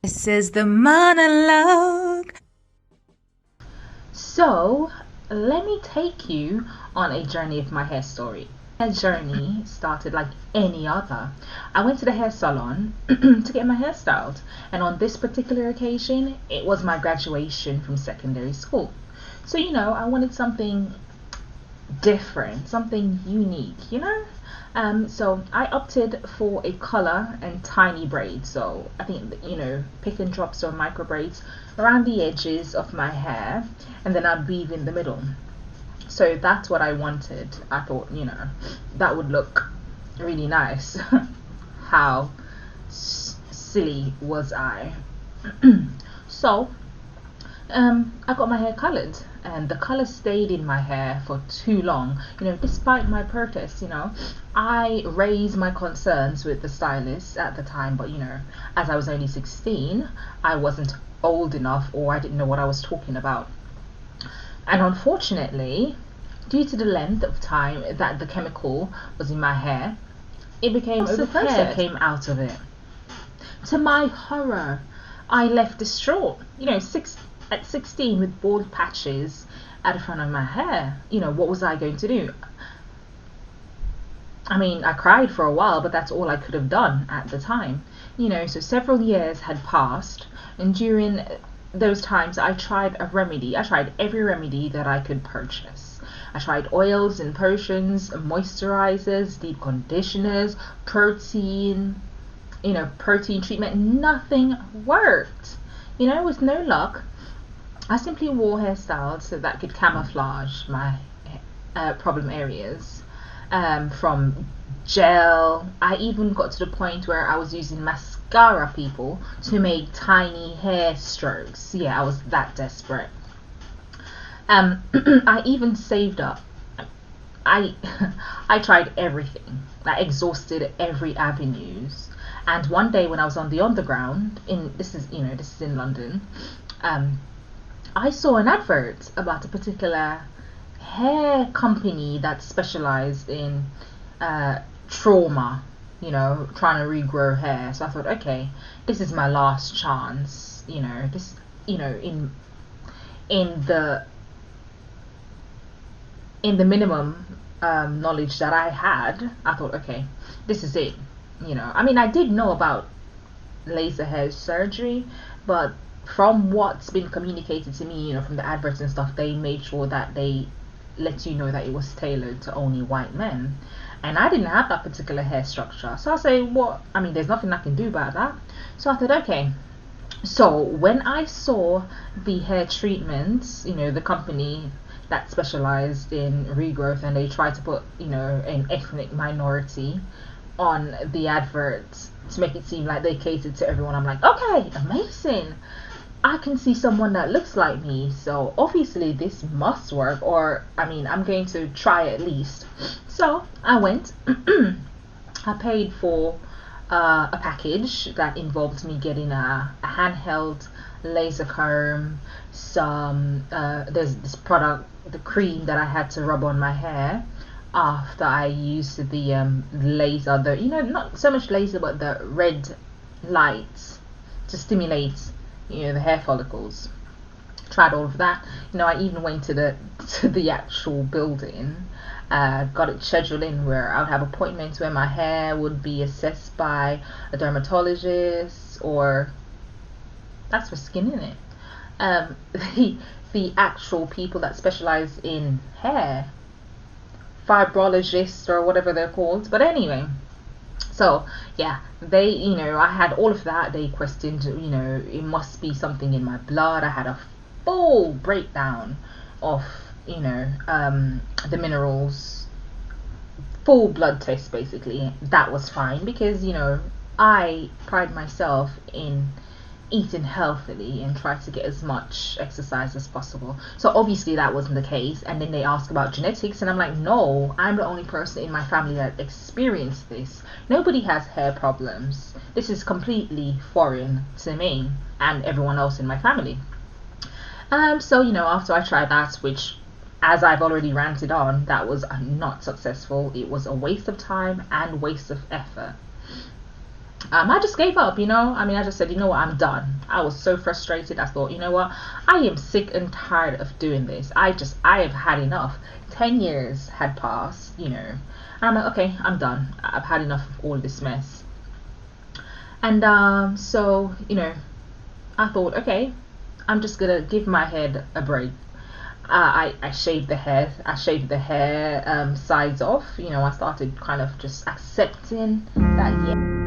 This is the monologue. So, let me take you on a journey of my hair story. My journey started like any other. I went to the hair salon to get my hair styled, and on this particular occasion, it was my graduation from secondary school. So, I wanted something different, something unique. So I opted for a color and tiny braids. So I think, pick and drops or micro braids around the edges of my hair, and then I'd weave in the middle. So that's what I wanted. I thought, that would look really nice. How silly was I? So I got my hair colored, and the color stayed in my hair for too long. Despite my protest, I raised my concerns with the stylist at the time, but as I was only 16, I wasn't old enough, or I didn't know what I was talking about. And unfortunately, due to the length of time that the chemical was in my hair, it became overprocessed. Hair came out of it. To my horror, I left distraught. At 16 with bald patches at the front of my hair. What was I going to do? I mean, I cried for a while, but that's all I could have done at the time. So several years had passed, and during those times, I tried a remedy. I tried every remedy that I could purchase. I tried oils and potions, moisturizers, deep conditioners, protein treatment. Nothing worked. With no luck, I simply wore hairstyles so that could camouflage my problem areas. From gel, I even got to the point where I was using mascara, people, to make tiny hair strokes. Yeah, I was that desperate. I even saved up. I I tried everything. I exhausted every avenues. And one day when I was on the underground, this is in London, I saw an advert about a particular hair company that specialized in trauma, trying to regrow hair. So I thought, okay, this is my last chance. This, in the in the minimum knowledge that I had, I thought, okay, this is it. I mean, I did know about laser hair surgery, but from what's been communicated to me, from the adverts and stuff, they made sure that they let you know that it was tailored to only white men. And I didn't have that particular hair structure. So I say, what? I mean, there's nothing I can do about that. So I thought, okay. So when I saw the hair treatments, the company that specialized in regrowth, and they tried to put, an ethnic minority on the adverts to make it seem like they catered to everyone, I'm like, okay, amazing. I can see someone that looks like me, so obviously this must work, or I mean, I'm going to try at least. So I went. I paid for a package that involved me getting a handheld laser comb, some there's this product, the cream that I had to rub on my hair after I used the laser, the not so much laser but the red lights to stimulate the hair follicles. Tried all of that. I even went to the actual building, got it scheduled in where I would have appointments where my hair would be assessed by a dermatologist, or that's for skin, in it. um the the actual people that specialize in hair, fibrologists or whatever they're called. But anyway, so yeah, they, I had all of that. They questioned, it must be something in my blood. I had a full breakdown of, the minerals, full blood test basically. That was fine because, I pride myself in eating healthily and try to get as much exercise as possible. So obviously that wasn't the case. And then they asked about genetics, and I'm like, no, I'm the only person in my family that experienced this. Nobody has hair problems. This is completely foreign to me and everyone else in my family. So after I tried that, which, as I've already ranted on, that was not successful. It was a waste of time and waste of effort. I just gave up, you know. I mean, I just said, you know what, I'm done. I was so frustrated. I thought, you know what, I am sick and tired of doing this. I have had enough. 10 years had passed, you know. And I'm like, okay, I'm done. I've had enough of all this mess. And so, you know, I thought, okay, I'm just gonna give my head a break. I shaved the hair. I shaved the hair sides off. You know, I started kind of just accepting that, yeah.